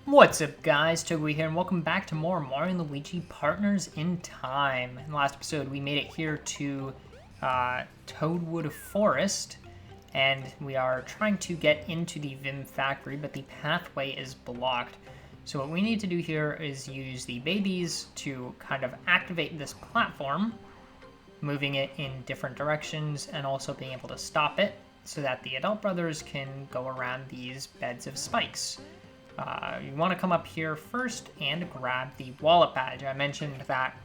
What's up guys, Togui here and welcome back to more Mario and Luigi Partners in Time. In the last episode we made it here to Toadwood Forest and we are trying to get into the Vim Factory, but the pathway is blocked. So what we need to do here is use the babies to kind of activate this platform, moving it in different directions and also being able to stop it so that the adult brothers can go around these beds of spikes. You want to come up here first and grab the wallet badge. I mentioned that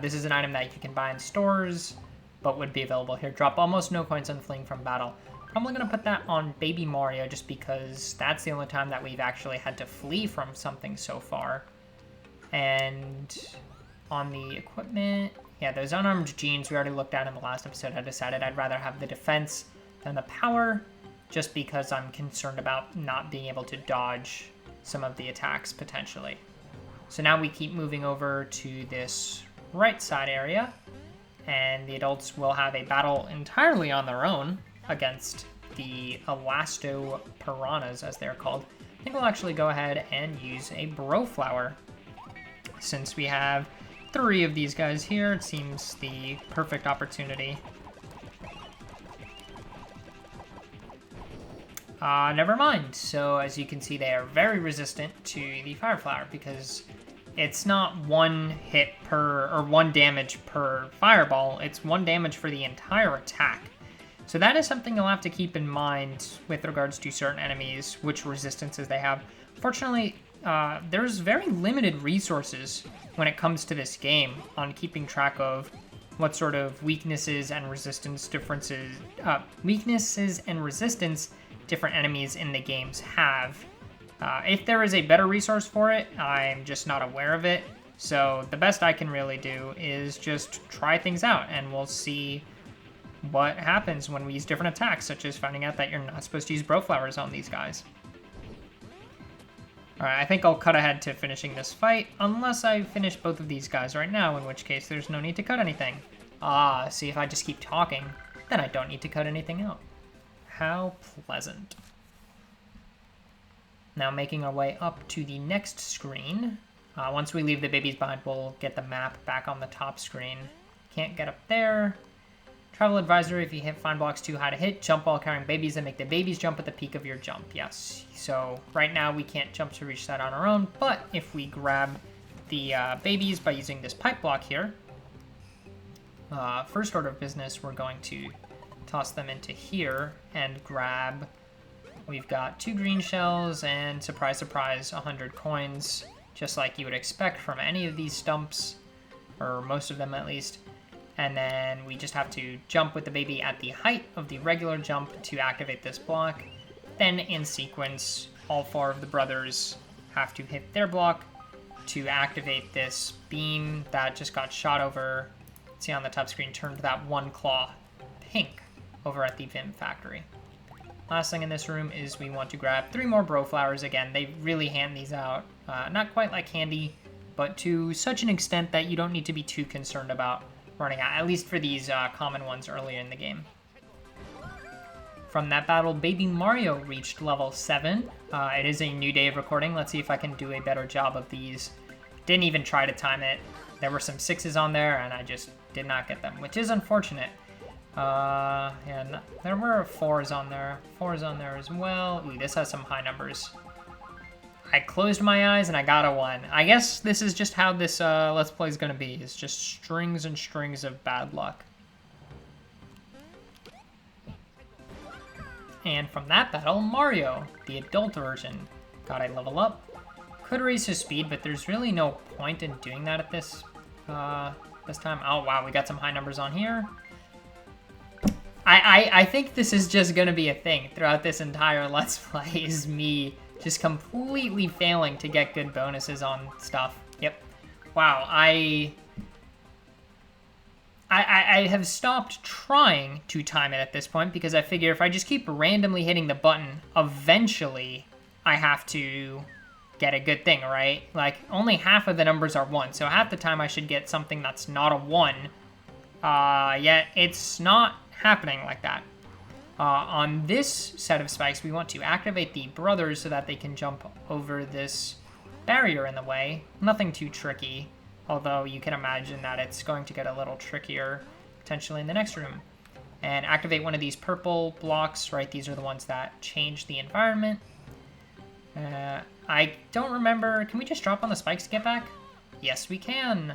this is an item that you can buy in stores, but would be available here. Drop almost no coins on fleeing from battle. Probably going to put that on Baby Mario just because that's the only time that we've actually had to flee from something so far. And on the equipment, yeah, those unarmed genes we already looked at in the last episode. I decided I'd rather have the defense than the power just because I'm concerned about not being able to dodge some of the attacks potentially. So now we keep moving over to this right side area and the adults will have a battle entirely on their own against the Elasto Piranhas as they're called. I think we'll actually go ahead and use a Bro Flower. Since we have 3 of these guys here, it seems the perfect opportunity. Never mind. So as you can see, they are very resistant to the Fire Flower because it's not 1 hit per, or 1 damage per fireball. It's 1 damage for the entire attack. So that is something you'll have to keep in mind with regards to certain enemies, which resistances they have. Fortunately, there's very limited resources when it comes to this game on keeping track of what sort of weaknesses and resistance differences, different enemies in the games have. If there is a better resource for it, I'm just not aware of it. So the best I can really do is just try things out and we'll see what happens when we use different attacks, such as finding out that you're not supposed to use Bro Flowers on these guys. Alright, I think I'll cut ahead to finishing this fight, unless I finish both of these guys right now, in which case there's no need to cut anything. See, if I just keep talking, then I don't need to cut anything out. How pleasant. Now making our way up to the next screen. Once we leave the babies behind, we'll get the map back on the top screen. Can't get up there. Travel advisory, if you find blocks too high to hit, jump while carrying babies and make the babies jump at the peak of your jump. Yes, so right now we can't jump to reach that on our own, but if we grab the babies by using this pipe block here, first order of business, we're going to toss them into here and grab, we've got 2 green shells and surprise, surprise, 100 coins, just like you would expect from any of these stumps, or most of them at least. And then we just have to jump with the baby at the height of the regular jump to activate this block. Then in sequence, all 4 of the brothers have to hit their block to activate this beam that just got shot over, see on the top screen, turned that 1 claw pink over at the Vim Factory. Last thing in this room is we want to grab 3 more Bro Flowers. Again, they really hand these out. Not quite like candy, but to such an extent that you don't need to be too concerned about running out, at least for these common ones earlier in the game. From that battle, Baby Mario reached level 7. It is a new day of recording. Let's see if I can do a better job of these. Didn't even try to time it. There were some 6s on there, and I just did not get them, which is unfortunate. Yeah, there were 4s on there. 4s on there as well. Ooh, this has some high numbers. I closed my eyes and I got a 1. I guess this is just how this Let's Play is going to be. It's just strings and strings of bad luck. And from that battle, Mario, the adult version, got a level up. Could raise his speed, but there's really no point in doing that at this time. Oh wow, we got some high numbers on here. I think this is just going to be a thing throughout this entire Let's Play, is me just completely failing to get good bonuses on stuff. Yep. Wow, I have stopped trying to time it at this point because I figure if I just keep randomly hitting the button, eventually I have to get a good thing, right? Like, only half of the numbers are 1, so half the time I should get something that's not a 1. Yet it's not happening like that. On this set of spikes, we want to activate the brothers so that they can jump over this barrier in the way. Nothing too tricky, although you can imagine that it's going to get a little trickier potentially in the next room. And activate one of these purple blocks, right? These are the ones that change the environment. I don't remember. Can we just drop on the spikes to get back? Yes, we can.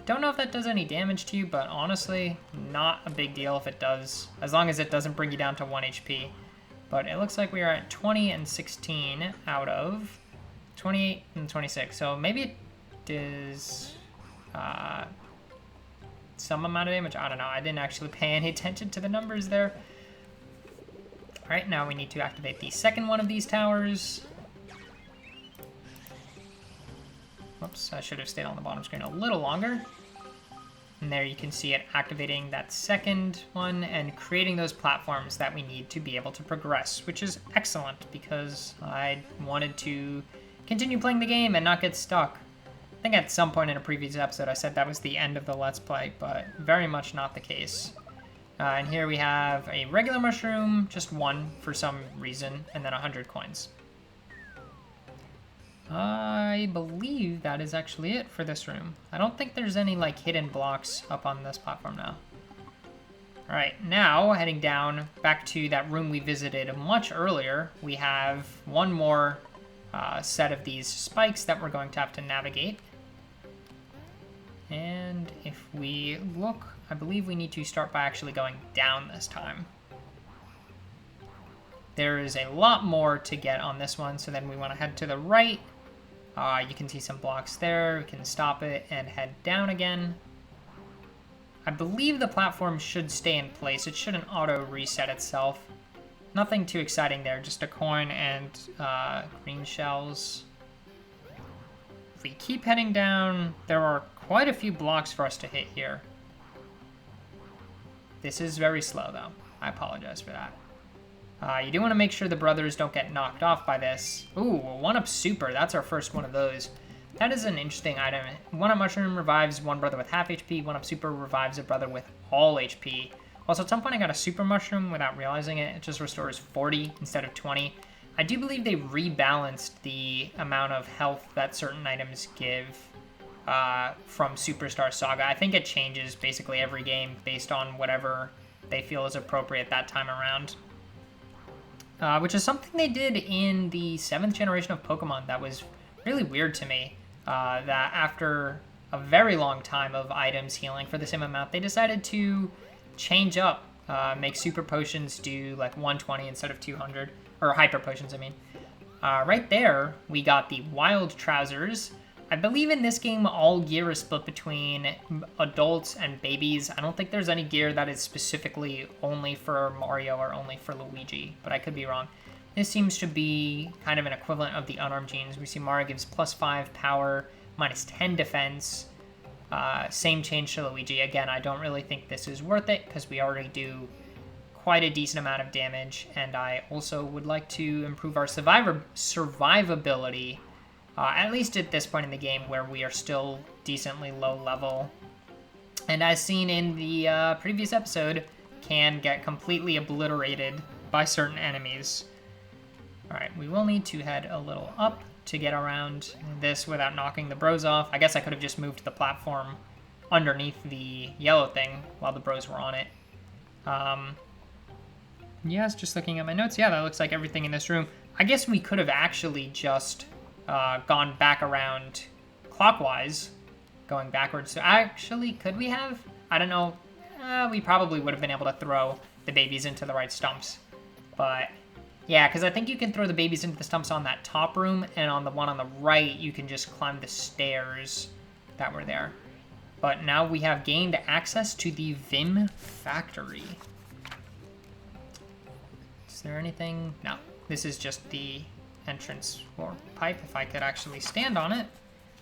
Don't know if that does any damage to you, but honestly, not a big deal if it does, as long as it doesn't bring you down to 1 HP. But it looks like we are at 20 and 16 out of 28 and 26. So maybe it does some amount of damage. I don't know. I didn't actually pay any attention to the numbers there. All right, now we need to activate the second one of these towers. Whoops, I should have stayed on the bottom screen a little longer. And there you can see it activating that second one and creating those platforms that we need to be able to progress, which is excellent because I wanted to continue playing the game and not get stuck. I think at some point in a previous episode I said that was the end of the Let's Play, but very much not the case. And here we have a regular mushroom, just one for some reason, and then 100 coins. I believe that is actually it for this room. I don't think there's any like hidden blocks up on this platform now. All right, now heading down back to that room we visited much earlier, we have one more set of these spikes that we're going to have to navigate. And if we look, I believe we need to start by actually going down this time. There is a lot more to get on this one, so then we want to head to the right. You can see some blocks there. We can stop it and head down again. I believe the platform should stay in place. It shouldn't auto-reset itself. Nothing too exciting there, just a coin and green shells. If we keep heading down, there are quite a few blocks for us to hit here. This is very slow, though. I apologize for that. You do want to make sure the brothers don't get knocked off by this. Ooh, a 1-up super. That's our first one of those. That is an interesting item. 1-up mushroom revives one brother with half HP. 1-up super revives a brother with all HP. Also, at some point I got a super mushroom without realizing it. It just restores 40 instead of 20. I do believe they rebalanced the amount of health that certain items give from Superstar Saga. I think it changes basically every game based on whatever they feel is appropriate that time around. Which is something they did in the 7th generation of Pokemon that was really weird to me. That after a very long time of items healing for the same amount, they decided to change up, make super potions do like 120 instead of 200, or hyper potions, I mean. Right there, we got the Wild Trousers. I believe in this game, all gear is split between adults and babies. I don't think there's any gear that is specifically only for Mario or only for Luigi, but I could be wrong. This seems to be kind of an equivalent of the unarmed genes. We see Mario gives +5 power, -10 defense. Same change to Luigi. Again, I don't really think this is worth it because we already do quite a decent amount of damage, and I also would like to improve our survivability. At least at this point in the game where we are still decently low level. And as seen in the previous episode, can get completely obliterated by certain enemies. Alright, we will need to head a little up to get around this without knocking the bros off. I guess I could have just moved the platform underneath the yellow thing while the bros were on it. Yes, just looking at my notes. Yeah, that looks like everything in this room. I guess we could have actually just gone back around clockwise, going backwards. So actually, could we have? I don't know. We probably would have been able to throw the babies into the right stumps. But yeah, because I think you can throw the babies into the stumps on that top room, and on the one on the right, you can just climb the stairs that were there. But now we have gained access to the Vim Factory. Is there anything? No. This is just the entrance or pipe. If I could actually stand on it.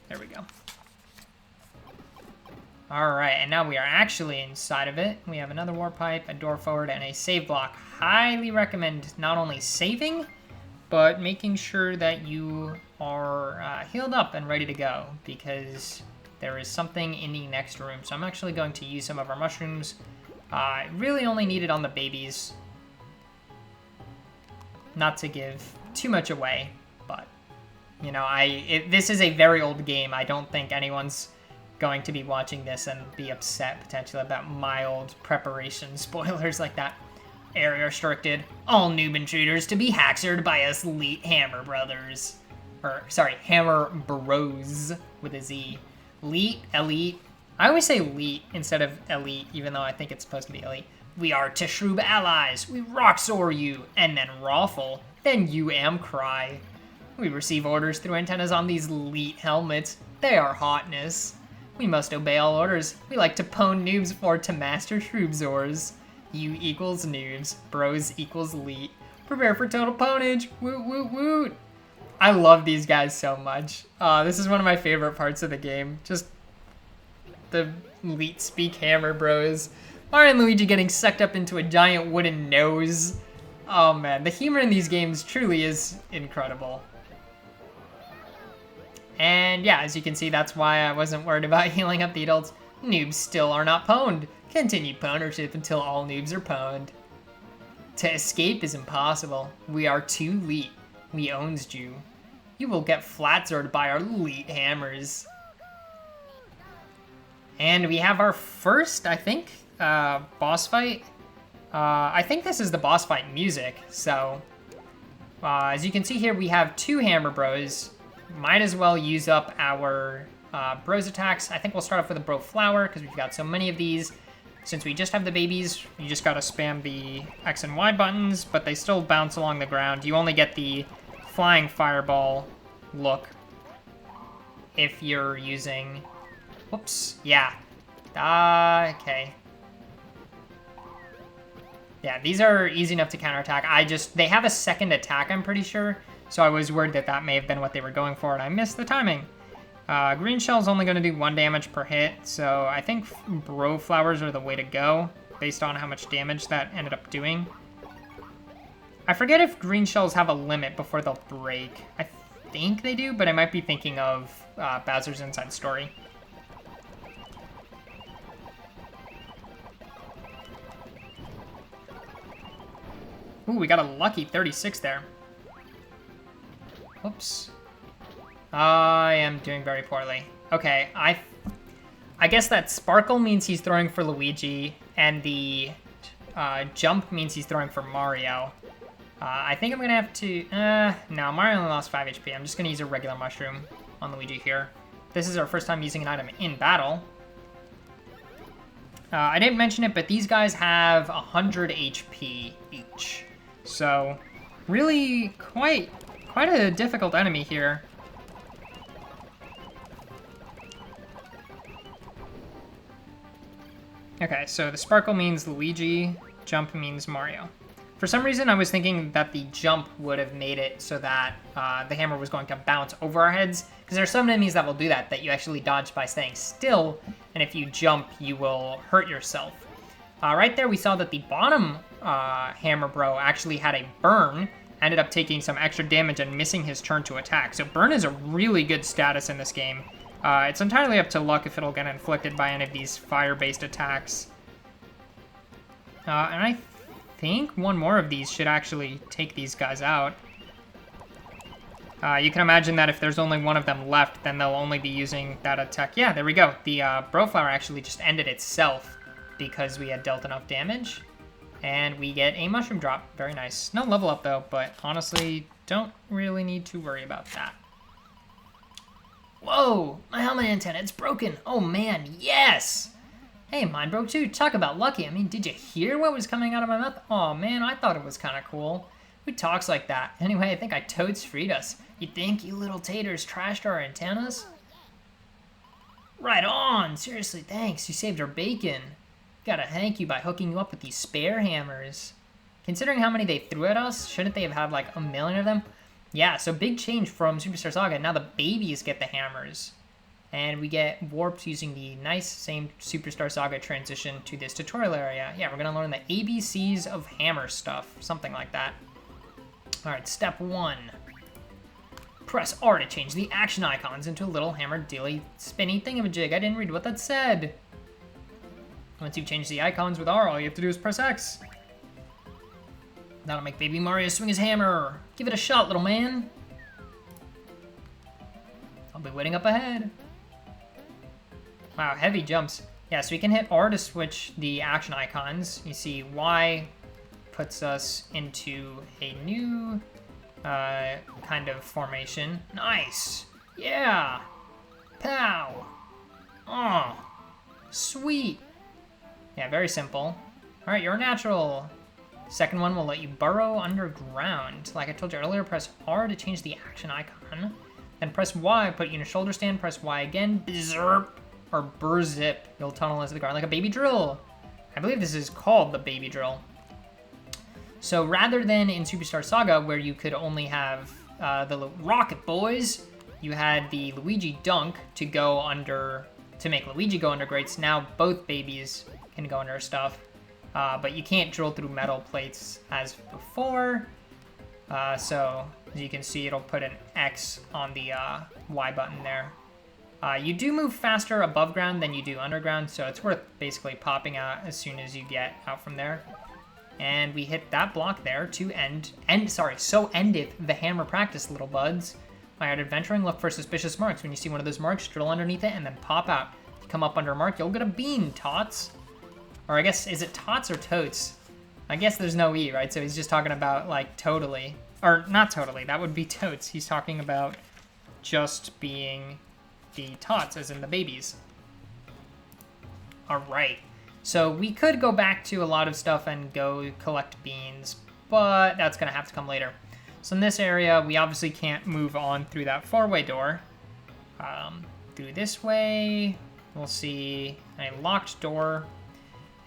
There we go. Alright, and now we are actually inside of it. We have another warp pipe, a door forward, and a save block. Highly recommend not only saving, but making sure that you are healed up and ready to go, because there is something in the next room. So I'm actually going to use some of our mushrooms. Really only need it on the babies. Not to give too much away, but You know, this is a very old game. I don't think anyone's going to be watching this and be upset potentially about mild preparation spoilers like that. Area restricted. All noob intruders to be haxered by us elite Hammer Brothers. Or, sorry, Hammer Bros with a Z. Elite. I always say elite instead of elite, even though I think it's supposed to be elite. We are Teshrub allies. We rocksoar you, and then raffle. Then you am cry. We receive orders through antennas on these elite helmets. They are hotness. We must obey all orders. We like to pwn noobs for to master shroobzors. U equals noobs. Bros equals elite. Prepare for total pwnage. Woot woot woot. I love these guys so much. This is one of my favorite parts of the game. Just the elite speak Hammer Bros. Mario and Luigi getting sucked up into a giant wooden nose. Oh man, the humor in these games truly is incredible. And yeah, as you can see, that's why I wasn't worried about healing up the adults. Noobs still are not pwned. Continue pwnership until all noobs are pwned. To escape is impossible. We are too elite. We owns you. You will get flat-zorted by our elite hammers. And we have our first, I think, boss fight. I think this is the boss fight music, so as you can see here, we have 2 Hammer Bros. Might as well use up our Bros attacks. I think we'll start off with a Bro Flower, because we've got so many of these. Since we just have the babies, you just gotta spam the X and Y buttons, but they still bounce along the ground. You only get the flying fireball look if you're using... Whoops, yeah. Okay. Yeah, these are easy enough to counterattack. They have a second attack, I'm pretty sure. So I was worried that that may have been what they were going for, and I missed the timing. Green Shell's only going to do 1 damage per hit, so I think Bro Flowers are the way to go, based on how much damage that ended up doing. I forget if Green Shells have a limit before they'll break. I think they do, but I might be thinking of Bowser's Inside Story. Ooh, we got a lucky 36 there. Oops. I am doing very poorly. Okay, I guess that sparkle means he's throwing for Luigi, and the jump means he's throwing for Mario. I think I'm gonna have to, no, Mario only lost 5 HP. I'm just gonna use a regular mushroom on Luigi here. This is our first time using an item in battle. I didn't mention it, but these guys have 100 HP each. So, really quite a difficult enemy here. Okay, so the sparkle means Luigi, jump means Mario. For some reason, I was thinking that the jump would have made it so that the hammer was going to bounce over our heads, because there are some enemies that will do that, that you actually dodge by staying still, and if you jump, you will hurt yourself. Right there, we saw that the bottom Hammer Bro actually had a burn, ended up taking some extra damage and missing his turn to attack. So burn is a really good status in this game. It's entirely up to luck if it'll get inflicted by any of these fire-based attacks. And I think one more of these should actually take these guys out. You can imagine that if there's only one of them left, then they'll only be using that attack. Yeah, there we go. The Bro Flower actually just ended itself because we had dealt enough damage. And we get a mushroom drop. Very nice. No level up though, but honestly, don't really need to worry about that. Whoa! My helmet antenna, it's broken! Oh man, yes! Hey, mine broke too. Talk about lucky. I mean, did you hear what was coming out of my mouth? Oh man, I thought it was kind of cool. Who talks like that? Anyway, I think I toads freed us. You think you little taters trashed our antennas? Right on! Seriously, thanks. You saved our bacon. Gotta thank you by hooking you up with these spare hammers. Considering how many they threw at us, shouldn't they have had like 1 million of them? Yeah, so big change from Superstar Saga. Now the babies get the hammers. And we get warps using the nice same Superstar Saga transition to this tutorial area. Yeah, we're gonna learn the ABCs of hammer stuff. Something like that. Alright, step 1. Press R to change the action icons into a little hammer dilly spinny thingamajig. I didn't read what that said. Once you've changed the icons with R, all you have to do is press X. That'll make baby Mario swing his hammer. Give it a shot, little man. I'll be waiting up ahead. Wow, heavy jumps. Yeah, so we can hit R to switch the action icons. You see Y puts us into a new kind of formation. Nice. Yeah. Pow. Oh. Sweet. Yeah, very simple. All right, you're a natural. Second one will let you burrow underground. Like I told you earlier, press R to change the action icon. Then press Y, put you in a shoulder stand, press Y again, Bzerp, or Burzip. You'll tunnel into the ground like a baby drill. I believe this is called the baby drill. So rather than in Superstar Saga, where you could only have the rocket boys, you had the Luigi dunk to go under, to make Luigi go under grates. Now both babies can go under stuff. But you can't drill through metal plates as before. So as you can see, it'll put an X on the Y button there. You do move faster above ground than you do underground, so it's worth basically popping out as soon as you get out from there. And we hit that block there to so endeth the hammer practice, little buds. While you're adventuring, look for suspicious marks. When you see one of those marks, drill underneath it and then pop out. If you come up under a mark, you'll get a bean, tots. Or I guess, is it tots or totes? I guess there's no E, right? So he's just talking about, like, totally. Or not totally, that would be totes. He's talking about just being the tots, as in the babies. All right. So we could go back to a lot of stuff and go collect beans, but that's going to have to come later. So in this area, we obviously can't move on through that four-way door. Through this way, we'll see a locked door.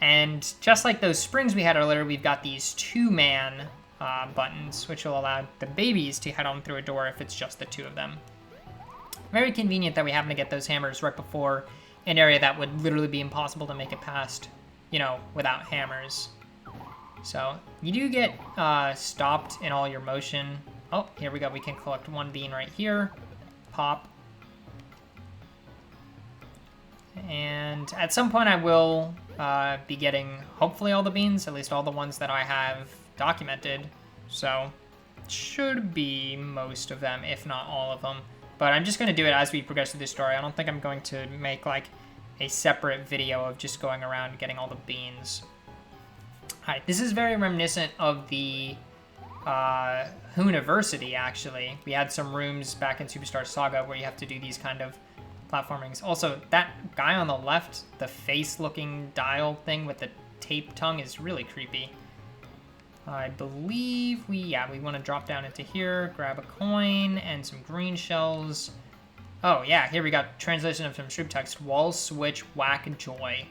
And just like those springs we had earlier, we've got these two-man buttons, which will allow the babies to head on through a door if it's just the two of them. Very convenient that we happen to get those hammers right before an area that would literally be impossible to make it past, you know, without hammers. So you do get stopped in all your motion. Oh, here we go. We can collect one bean right here. Pop. And at some point I will be getting, hopefully, all the beans, at least all the ones that I have documented. So it should be most of them, if not all of them. But I'm just going to do it as we progress through this story. I don't think I'm going to make, like, a separate video of just going around and getting all the beans. Alright, this is very reminiscent of the Hooniversity, actually. We had some rooms back in Superstar Saga where you have to do these kind of platformings. Also, that guy on the left, the face-looking dial thing with the tape tongue is really creepy. I believe we want to drop down into here, grab a coin and some green shells. Oh yeah, here we got translation of some strip text. Wall switch whack joy.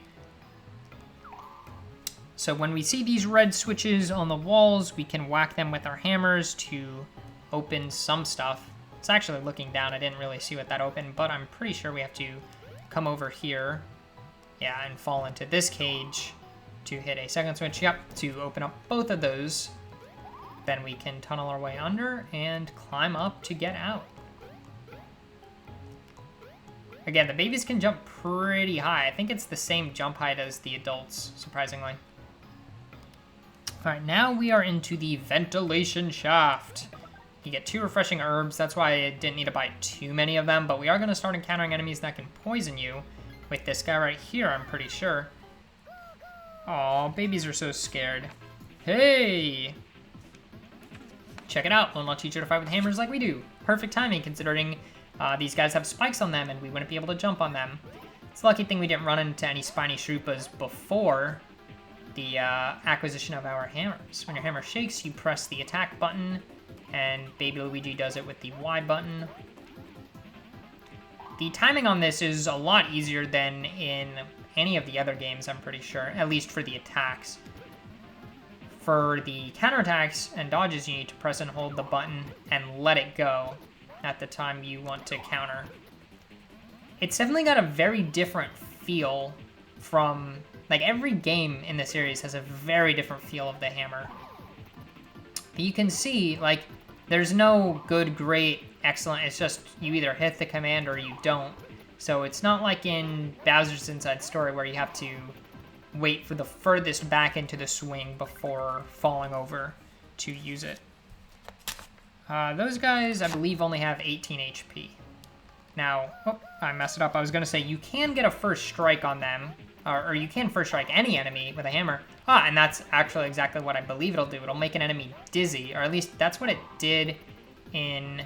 So when we see these red switches on the walls, we can whack them with our hammers to open some stuff. It's actually looking down. I didn't really see what that opened, but I'm pretty sure we have to come over here. Yeah, and fall into this cage to hit a second switch. Yep, to open up both of those. Then we can tunnel our way under and climb up to get out. Again, the babies can jump pretty high. I think it's the same jump height as the adults, surprisingly. All right, now we are into the ventilation shaft. You get 2 refreshing herbs. That's why I didn't need to buy too many of them, but we are going to start encountering enemies that can poison you with this guy right here, I'm pretty sure. Aw, babies are so scared. Hey! Check it out. We'll not teach you to fight with hammers like we do. Perfect timing, considering these guys have spikes on them and we wouldn't be able to jump on them. It's a lucky thing we didn't run into any spiny Shroopas before the acquisition of our hammers. When your hammer shakes, you press the attack button, and Baby Luigi does it with the Y button. The timing on this is a lot easier than in any of the other games, I'm pretty sure, at least for the attacks. For the counterattacks and dodges, you need to press and hold the button and let it go at the time you want to counter. It's definitely got a very different feel from, like, every game in the series has a very different feel of the hammer. But you can see, like, there's no good, great, excellent. It's just you either hit the command or you don't. So it's not like in Bowser's Inside Story where you have to wait for the furthest back into the swing before falling over to use it. Those guys, I believe, only have 18 HP. Now, oh, I messed it up. I was going to say you can get a first strike on them, or you can first strike any enemy with a hammer. Ah, and that's actually exactly what I believe it'll do. It'll make an enemy dizzy, or at least that's what it did in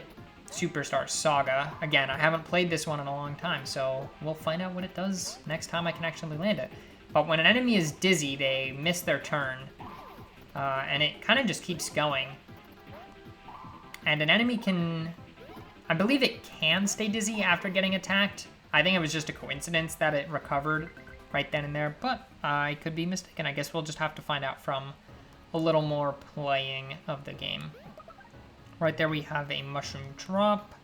Superstar Saga. Again, I haven't played this one in a long time, so we'll find out what it does next time I can actually land it. But when an enemy is dizzy, they miss their turn, and it kind of just keeps going. And an enemy can... I believe it can stay dizzy after getting attacked. I think it was just a coincidence that it recovered right then and there, but I could be mistaken. I guess we'll just have to find out from a little more playing of the game. Right there we have a mushroom drop.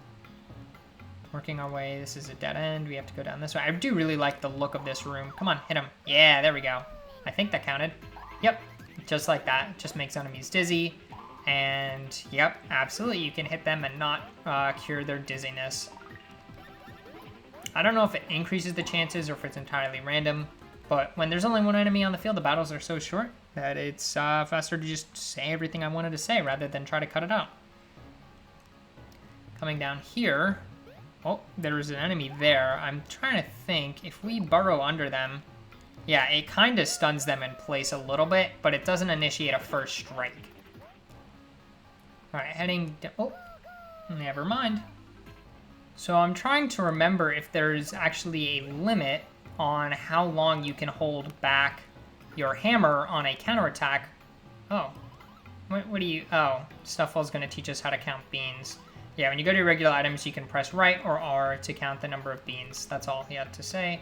Working our way. This is a dead end. We have to go down this way. I do really like the look of this room. Come on, hit him. Yeah, there we go. I think that counted. Yep, just like that. It just makes enemies dizzy. And, yep, absolutely, you can hit them and not cure their dizziness. I don't know if it increases the chances or if it's entirely random, but when there's only one enemy on the field, the battles are so short that it's faster to just say everything I wanted to say rather than try to cut it out. Coming down here, oh, there's an enemy there. I'm trying to think, if we burrow under them, yeah, it kind of stuns them in place a little bit, but it doesn't initiate a first strike. All right, heading down, oh, never mind. So I'm trying to remember if there's actually a limit on how long you can hold back your hammer on a counterattack. Oh, what do you, oh, Stuffwell's gonna teach us how to count beans. Yeah, when you go to your regular items, you can press right or R to count the number of beans. That's all he had to say.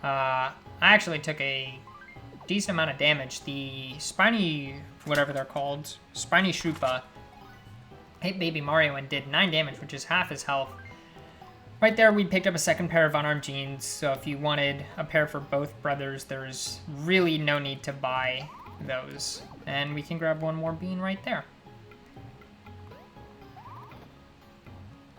I actually took a decent amount of damage. The spiny, whatever they're called, spiny Shrupa, hit Baby Mario and did 9 damage, which is half his health. Right there, we picked up a second pair of unarmed jeans, so if you wanted a pair for both brothers, there's really no need to buy those. And we can grab one more bean right there.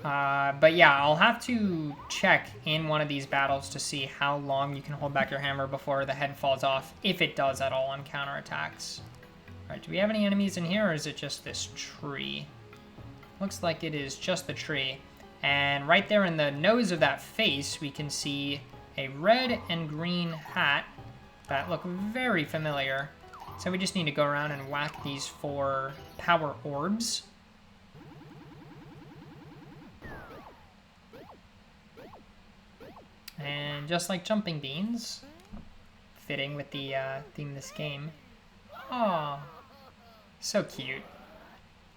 But yeah, I'll have to check in one of these battles to see how long you can hold back your hammer before the head falls off, if it does at all on counterattacks. Alright, do we have any enemies in here, or is it just this tree? Looks like it is just the tree. And right there in the nose of that face, we can see a red and green hat that look very familiar. So we just need to go around and whack these 4 power orbs. And just like jumping beans, fitting with the theme of this game. Aww, so cute.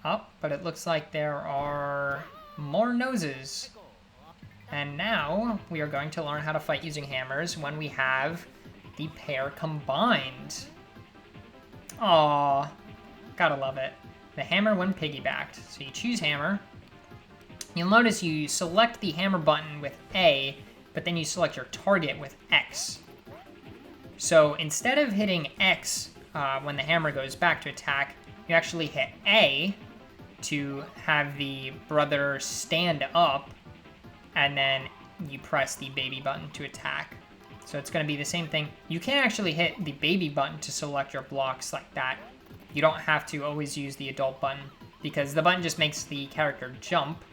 Oh, but it looks like there are more noses. And now we are going to learn how to fight using hammers when we have the pair combined. Aww, gotta love it. The hammer when piggybacked. So you choose hammer. You'll notice you select the hammer button with A, but then you select your target with X. So instead of hitting X when the hammer goes back to attack, you actually hit A to have the brother stand up, and then you press the baby button to attack. So it's going to be the same thing. You can actually hit the baby button to select your blocks like that. You don't have to always use the adult button, because the button just makes the character jump,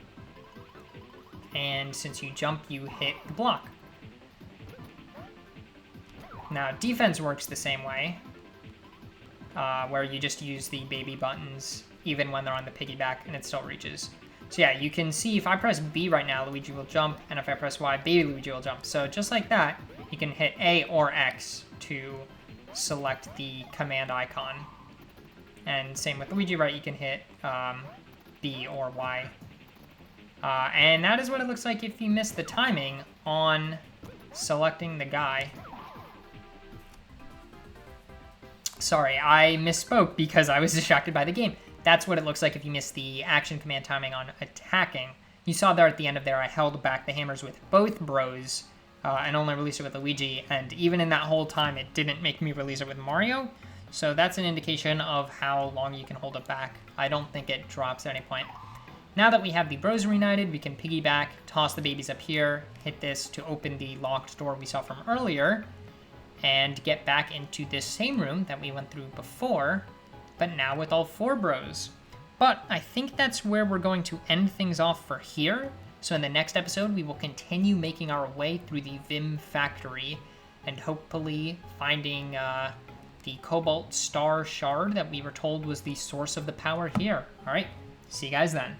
and since you jump, you hit the block. Now, defense works the same way, where you just use the baby buttons even when they're on the piggyback, and it still reaches. So yeah, you can see if I press B right now, Luigi will jump, and if I press Y, baby Luigi will jump. So just like that, you can hit A or X to select the command icon. And same with Luigi, right? You can hit B or Y. And that is what it looks like if you miss the timing on selecting the guy. Sorry, I misspoke because I was distracted by the game. That's what it looks like if you miss the action command timing on attacking. You saw there at the end of there, I held back the hammers with both bros and only released it with Luigi. And even in that whole time, it didn't make me release it with Mario. So that's an indication of how long you can hold it back. I don't think it drops at any point. Now that we have the bros reunited, we can piggyback, toss the babies up here, hit this to open the locked door we saw from earlier, and get back into this same room that we went through before, but now with all 4 bros. But I think that's where we're going to end things off for here. So in the next episode, we will continue making our way through the Vim Factory and hopefully finding the Cobalt Star Shard that we were told was the source of the power here. All right, see you guys then.